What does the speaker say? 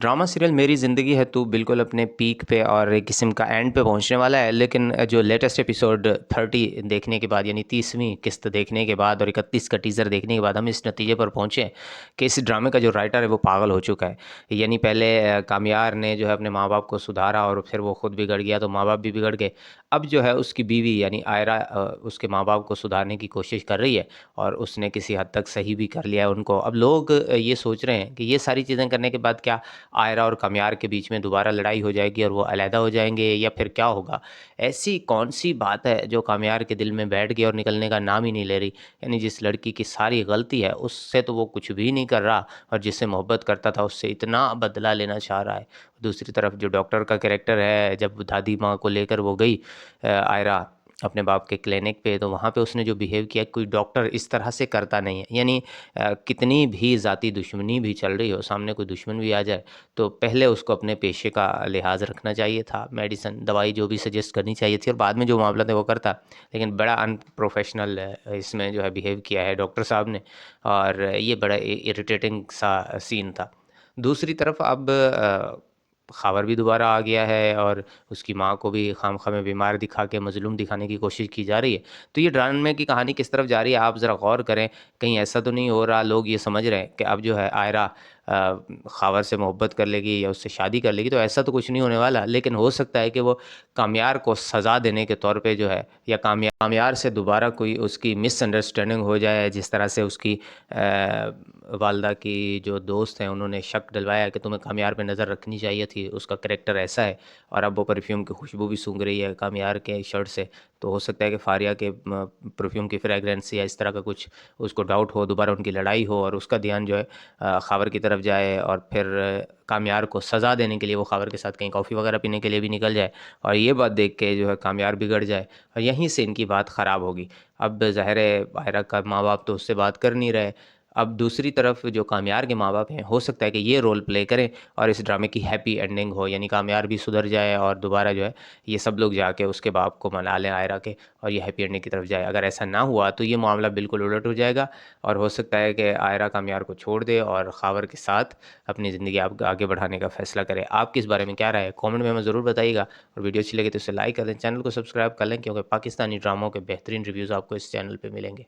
Drama serial मेरी ज़िंदगी है तू बिल्कुल अपने पीक पे और एक किस्म का एंड पे पहुंचने वाला है, लेकिन जो लेटेस्ट एपिसोड 30 देखने के बाद, यानी 30वीं किस्त देखने के बाद और 31 का टीज़र देखने के बाद हम इस नतीजे पर पहुंचे कि इस ड्रामे का जो राइटर है वो पागल हो चुका है। यानी पहले कामयार ने जो है अपने माँ बाप को सुधारा और फिर वो खुद बिगड़ गया तो माँ बाप भी बिगड़ गए। अब जो है उसकी बीवी यानी आयरा उसके माँ बाप को सुधारने की कोशिश कर रही है और उसने किसी हद तक सही भी कर लिया है उनको। अब लोग ये सोच रहे हैं कि ये सारी चीज़ें करने के बाद क्या आयरा और कामयार के बीच में दोबारा लड़ाई हो जाएगी और वो अलहदा हो जाएंगे, या फिर क्या होगा? ऐसी कौन सी बात है जो कामयार के दिल में बैठ गई और निकलने का नाम ही नहीं ले रही? यानी जिस लड़की की सारी गलती है उससे तो वो कुछ भी नहीं कर रहा, और जिससे मोहब्बत करता था उससे इतना बदला लेना चाह रहा है। दूसरी तरफ जो डॉक्टर का कैरेक्टर है, जब दादी माँ को लेकर वो गई आयरा अपने बाप के क्लिनिक पे, तो वहाँ पे उसने जो बिहेव किया, कोई डॉक्टर इस तरह से करता नहीं है। यानी कितनी भी ज़ाती दुश्मनी भी चल रही हो, सामने कोई दुश्मन भी आ जाए, तो पहले उसको अपने पेशे का लिहाज रखना चाहिए था, मेडिसिन दवाई जो भी सजेस्ट करनी चाहिए थी, और बाद में जो मामला था वो करता। लेकिन बड़ा अनप्रोफेशनल इसमें जो है बिहेव किया है डॉक्टर साहब ने, और ये बड़ा इरिटेटिंग सा सीन था। दूसरी तरफ अब ख़ावर भी दोबारा आ गया है और उसकी माँ को भी खामख़ा में बीमार दिखा के मज़लूम दिखाने की कोशिश की जा रही है। तो ये ड्रामे की कहानी किस तरफ जा रही है, आप ज़रा गौर करें। कहीं ऐसा तो नहीं हो रहा लोग ये समझ रहे हैं कि अब जो है आयरा ख़ावर से मोहब्बत कर लेगी या उससे शादी कर लेगी? तो ऐसा तो कुछ नहीं होने वाला, लेकिन हो सकता है कि वो कामयार को सज़ा देने के तौर पे जो है, या कामयार से दोबारा कोई उसकी मिसअंडरस्टैंडिंग हो जाए, जिस तरह से उसकी वालदा की जो दोस्त हैं उन्होंने शक डलवाया कि तुम्हें कामयार पे नज़र रखनी चाहिए थी, उसका करैक्टर ऐसा है, और अब वो परफ्यूम की खुशबू भी सूंघ रही है कामयार के शर्ट से। तो हो सकता है कि फारिया के परफ्यूम की फ्रेगरेंस या इस तरह का कुछ उसको डाउट हो, दोबारा उनकी लड़ाई हो और उसका ध्यान जो है ख़ावर की तरफ जाए, और फिर कामयार को सज़ा देने के लिए वो ख़ावर के साथ कहीं कॉफ़ी वगैरह पीने के लिए भी निकल जाए, और ये बात देख के जो है कामयार बिगड़ जाए, और यहीं से इनकी बात ख़राब होगी। अब ज़ाहिर है आयरा का माँ बाप तो उससे बात कर नहीं रहे। अब दूसरी तरफ जो कामयार के माँ बाप हैं, हो सकता है कि ये रोल प्ले करें और इस ड्रामे की हैप्पी एंडिंग हो, यानी कामयार भी सुधर जाए और दोबारा जो है ये सब लोग जाके उसके बाप को मना लें आयरा के, और ये हैप्पी एंडिंग की तरफ जाए। अगर ऐसा ना हुआ तो ये मामला बिल्कुल उलट हो जाएगा, और हो सकता है कि आयरा कामयार को छोड़ दे और ख़ावर के साथ अपनी ज़िंदगी आप आगे बढ़ाने का फ़ैसला करे। आपकी इस बारे में क्या राय है? कमेंट में हमें ज़रूर बताइएगा, और वीडियो अच्छी लगे तो इसे लाइक कर दें, चैनल को सब्सक्राइब कर लें, क्योंकि पाकिस्तानी ड्रामों के बेहतरीन रिव्यूज़ आपको इस चैनल पे मिलेंगे।